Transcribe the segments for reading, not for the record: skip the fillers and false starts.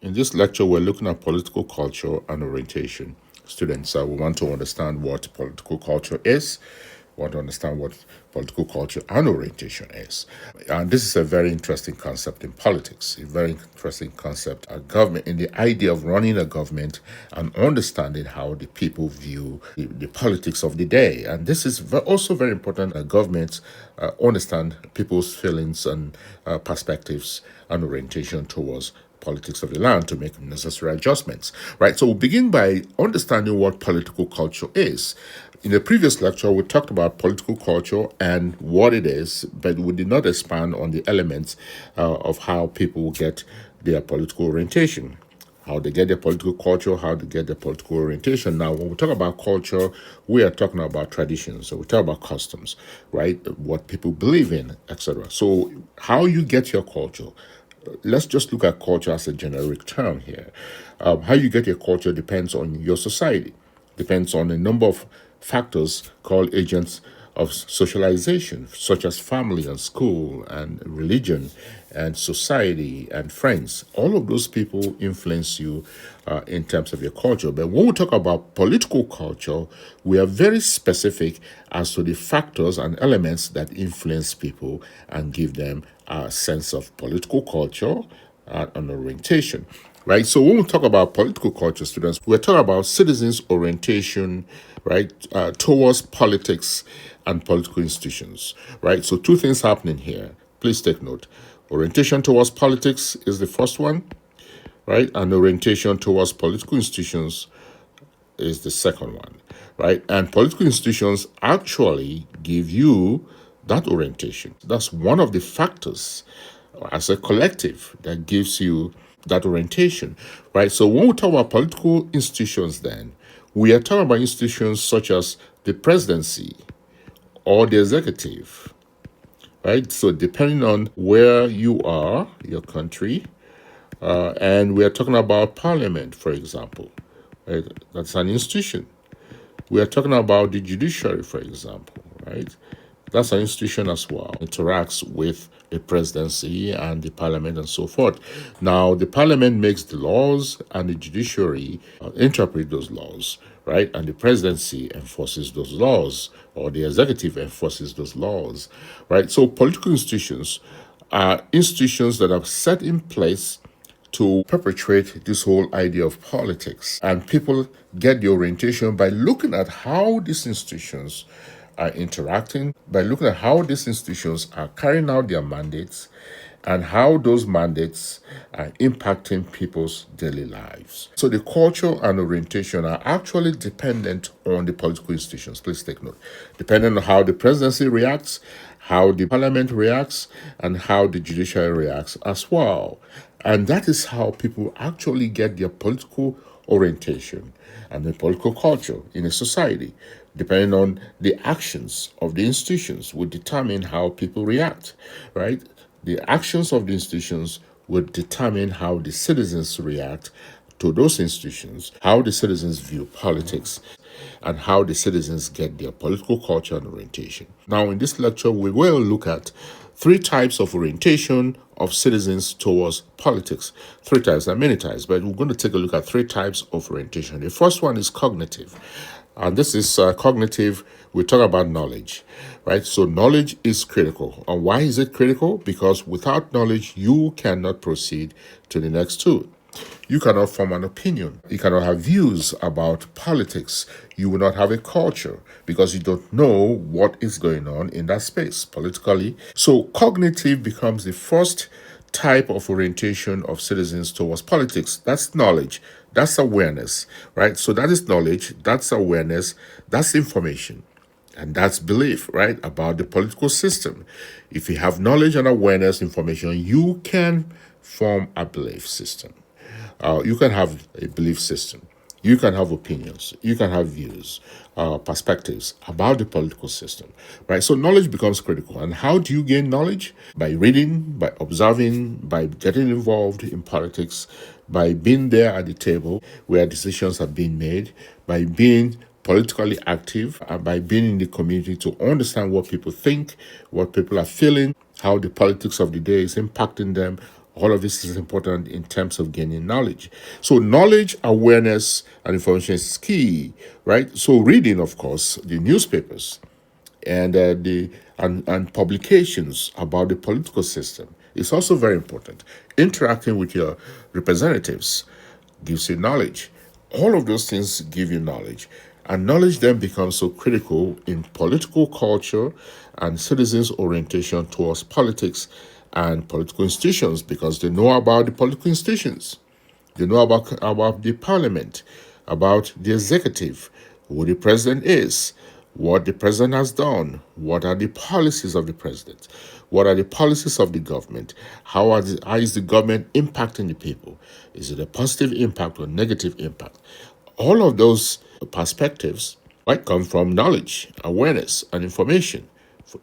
In this lecture, we're looking at political culture and orientation. Students, we want to understand what political culture is, want to understand what political culture and orientation is. And this is a very interesting concept in politics, a very interesting concept of government, in the idea of running a government and understanding how the people view the politics of the day. And this is also very important that governments understand people's feelings and perspectives and orientation towards politics of the land to make necessary adjustments, right? So we'll begin by understanding what political culture is. In the previous lecture, we talked about political culture and what it is, but we did not expand on the elements of how people get their political orientation, how they get their political culture, how they get their political orientation. Now, when we talk about culture, we are talking about traditions. So we talk about customs, right? What people believe in, etc. So how you get your culture, let's just look at culture as a generic term here. How you get your culture depends on your society, depends on a number of factors called agents of socialization, such as family and school and religion and society and friends. All of those people influence you in terms of your culture. But when we talk about political culture, we are very specific as to the factors and elements that influence people and give them a sense of political culture and orientation. Right. So when we talk about political culture, students, we're talking about citizens' orientation, right, towards politics and political institutions. Right. So two things happening here. Please take note. Orientation towards politics is the first one, right, and orientation towards political institutions is the second one, right? And political institutions actually give you that orientation. That's one of the factors as a collective that gives you that orientation, right? So when we talk about political institutions, then we are talking about institutions such as the presidency or the executive, right? So depending on where you are, your country, and we are talking about parliament, for example, right? That's an institution. We are talking about the judiciary, for example, right? That's an institution as well. It interacts with the presidency and the parliament and so forth. Now, the parliament makes the laws and the judiciary interpret those laws, right? And the presidency enforces those laws, or the executive enforces those laws, right? So political institutions are institutions that are set in place to perpetuate this whole idea of politics. And people get the orientation by looking at how these institutions are interacting, by looking at how these institutions are carrying out their mandates, and how those mandates are impacting people's daily lives. So the culture and orientation are actually dependent on the political institutions. Please take note. Depending on how the presidency reacts, how the parliament reacts, and how the judiciary reacts as well. And that is how people actually get their political orientation and the political culture in a society. Depending on the actions of the institutions will determine how people react, right? The actions of the institutions will determine how the citizens react to those institutions, how the citizens view politics, and how the citizens get their political culture and orientation. Now, in this lecture, we will look at three types of orientation of citizens towards politics. Three types, there are many types, but we're going to take a look at three types of orientation. The first one is cognitive. And this is cognitive. We talk about knowledge, right? So knowledge is critical. And why is it critical? Because without knowledge, you cannot proceed to the next two. You cannot form an opinion. You cannot have views about politics. You will not have a culture because you don't know what is going on in that space politically. So cognitive becomes the first type of orientation of citizens towards politics. That's knowledge. That's awareness, right? So that is knowledge. That's awareness. That's information. And that's belief, right, about the political system. If you have knowledge and awareness, information, you can form a belief system. You can have a belief system. You can have opinions. You can have views, perspectives about the political system, right? So knowledge becomes critical. And how do you gain knowledge? By reading, by observing, by getting involved in politics, by being there at the table where decisions are being made, by being politically active, and by being in the community to understand what people think, what people are feeling, how the politics of the day is impacting them. All of this is important in terms of gaining knowledge. So knowledge, awareness, and information is key, right? So reading, of course, the newspapers and publications about the political system is also very important. Interacting with your representatives gives you knowledge. All of those things give you knowledge. And knowledge then becomes so critical in political culture and citizens' orientation towards politics and political institutions because they know about the political institutions. They know about the parliament, about the executive, who the president is, what the president has done, what are the policies of the president, what are the policies of the government, how is the government impacting the people? Is it a positive impact or negative impact? All of those perspectives might come from knowledge, awareness, and information,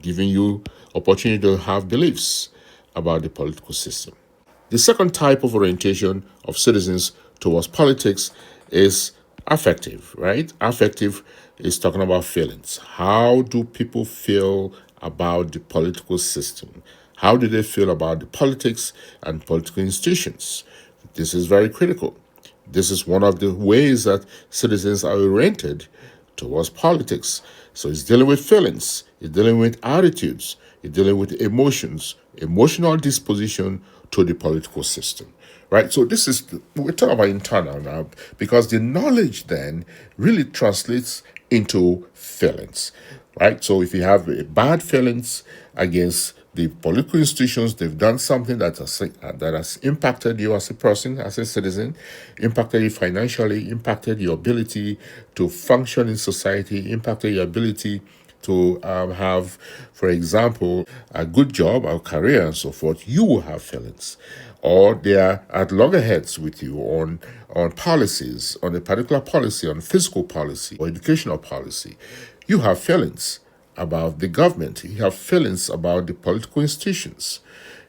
giving you opportunity to have beliefs about the political system. The second type of orientation of citizens towards politics is affective, right? Affective is talking about feelings. How do people feel about the political system? How do they feel about the politics and political institutions? This is very critical. This is one of the ways that citizens are oriented towards politics. So it's dealing with feelings, it's dealing with attitudes, it's dealing with emotions, emotional disposition to the political system. Right? So we're talking about internal now because the knowledge then really translates into feelings. Right? So if you have bad feelings against the political institutions, they've done something that has impacted you as a person, as a citizen, impacted you financially, impacted your ability to function in society, impacted your ability to have, for example, a good job, a career, and so forth, you will have feelings. Or they are at loggerheads with you on policies, on a particular policy, on fiscal policy or educational policy. You have feelings about the government. You have feelings about the political institutions.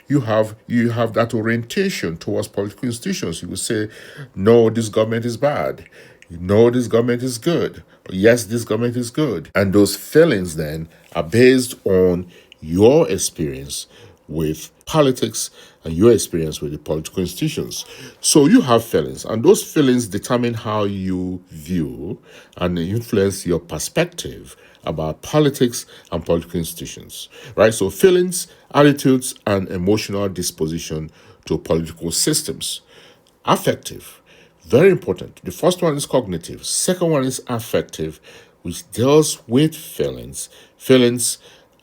You have that orientation towards political institutions. You will say, no, this government is bad. No, this government is good. Yes, this government is good. And those feelings then are based on your experience with politics and your experience with the political institutions. So you have feelings, and those feelings determine how you view and influence your perspective about politics and political institutions, right? So feelings, attitudes, and emotional disposition to political systems. Affective, very important. The first one is cognitive. Second one is affective, which deals with feelings,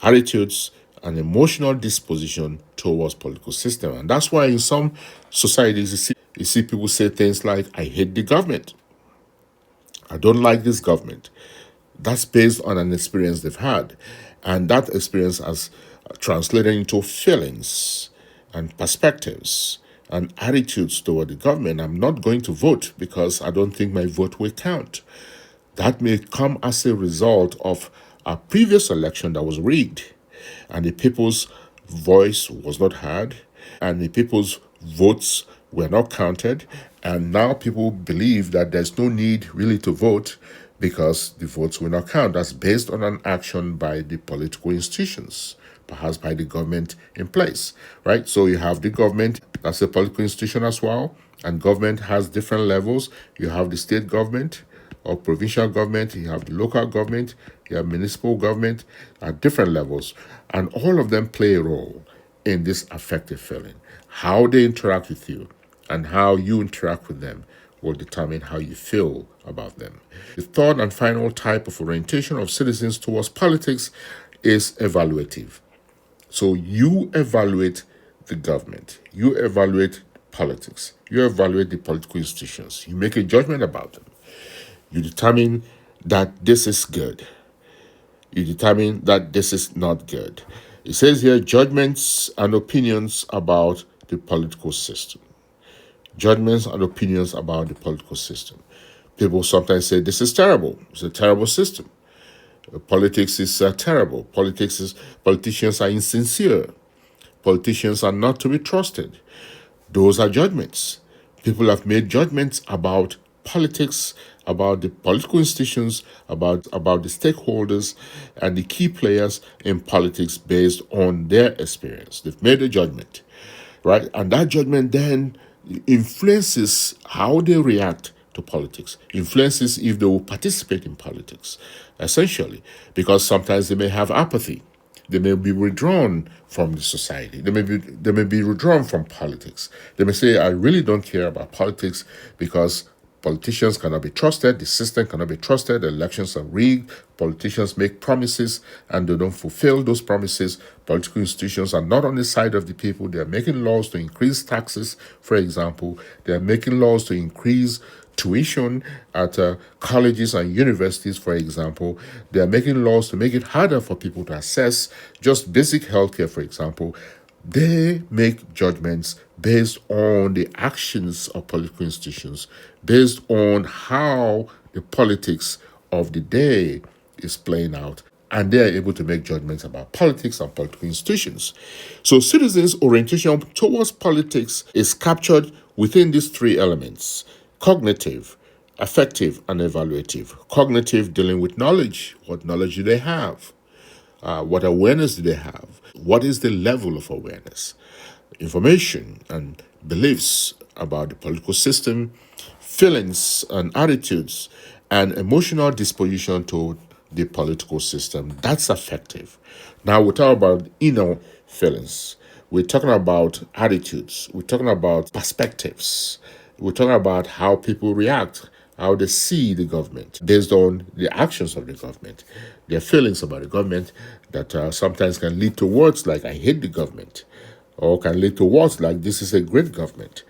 attitudes, and emotional disposition towards political system. And that's why in some societies you see people say things like, I hate the government. I don't like this government. That's based on an experience they've had. And that experience has translated into feelings and perspectives and attitudes toward the government. I'm not going to vote because I don't think my vote will count. That may come as a result of a previous election that was rigged, and the people's voice was not heard, and the people's votes were not counted, and now people believe that there's no need really to vote because the votes will not count. That's based on an action by the political institutions, perhaps by the government in place, right? So you have the government, that's a political institution as well, and government has different levels. You have the state government or provincial government, you have the local government, you have municipal government at different levels, and all of them play a role in this affective feeling. How they interact with you and how you interact with them will determine how you feel about them. The third and final type of orientation of citizens towards politics is evaluative. So you evaluate the government, you evaluate politics, you evaluate the political institutions, you make a judgment about them. You determine that this is good. You determine that this is not good. It says here judgments and opinions about the political system. Judgments and opinions about the political system. People sometimes say this is terrible. It's a terrible system. Politics is terrible. Politicians are insincere. Politicians are not to be trusted. Those are judgments. People have made judgments about politics, about the political institutions, about the stakeholders and the key players in politics based on their experience. They've made a judgment. right? And that judgment then influences how they react to politics, influences if they will participate in politics, essentially, because sometimes they may have apathy. They may be withdrawn from the society. They may be withdrawn from politics. They may say, I really don't care about politics because politicians cannot be trusted, the system cannot be trusted, elections are rigged, politicians make promises and they don't fulfill those promises. Political institutions are not on the side of the people. They are making laws to increase taxes, for example. They are making laws to increase tuition at colleges and universities, for example. They are making laws to make it harder for people to access just basic healthcare, for example. They make judgments based on the actions of political institutions, based on how the politics of the day is playing out. And they are able to make judgments about politics and political institutions. So citizens' orientation towards politics is captured within these three elements: cognitive, affective, and evaluative. Cognitive, dealing with knowledge. What knowledge do they have? What awareness do they have? What is the level of awareness? Information and beliefs about the political system, feelings and attitudes, and emotional disposition to the political system. That's affective. Now we talk about inner feelings. We're talking about attitudes. We're talking about perspectives. We're talking about how people react, how they see the government based on the actions of the government, their feelings about the government that sometimes can lead to words like, I hate the government, or can lead to words like, this is a great government.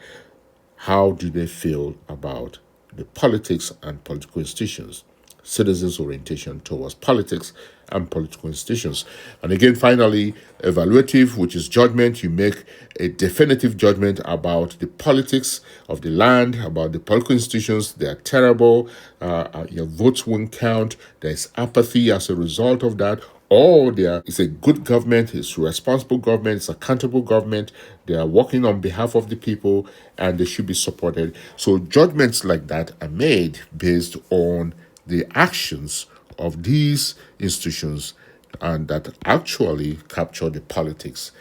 How do they feel about the politics and political institutions? Citizens' orientation towards politics and political institutions. And again, finally, evaluative, which is judgment. You make a definitive judgment about the politics of the land, about the political institutions. They are terrible. Your votes won't count. There's apathy as a result of that. Or there is a good government, it's a responsible government, it's accountable government. They are working on behalf of the people and they should be supported. So judgments like that are made based on the actions of these institutions and that actually capture the politics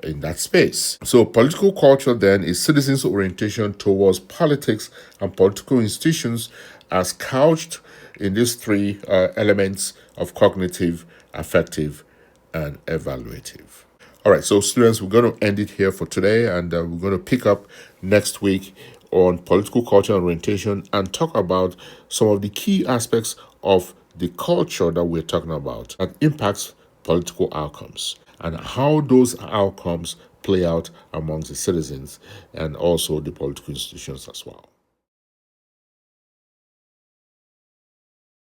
in that space. So political culture then is citizens' orientation towards politics and political institutions as couched in these three elements of cognitive, affective, and evaluative. All right, so students, we're going to end it here for today, and we're going to pick up next week on political culture and orientation and talk about some of the key aspects of the culture that we're talking about that impacts political outcomes and how those outcomes play out amongst the citizens and also the political institutions as well.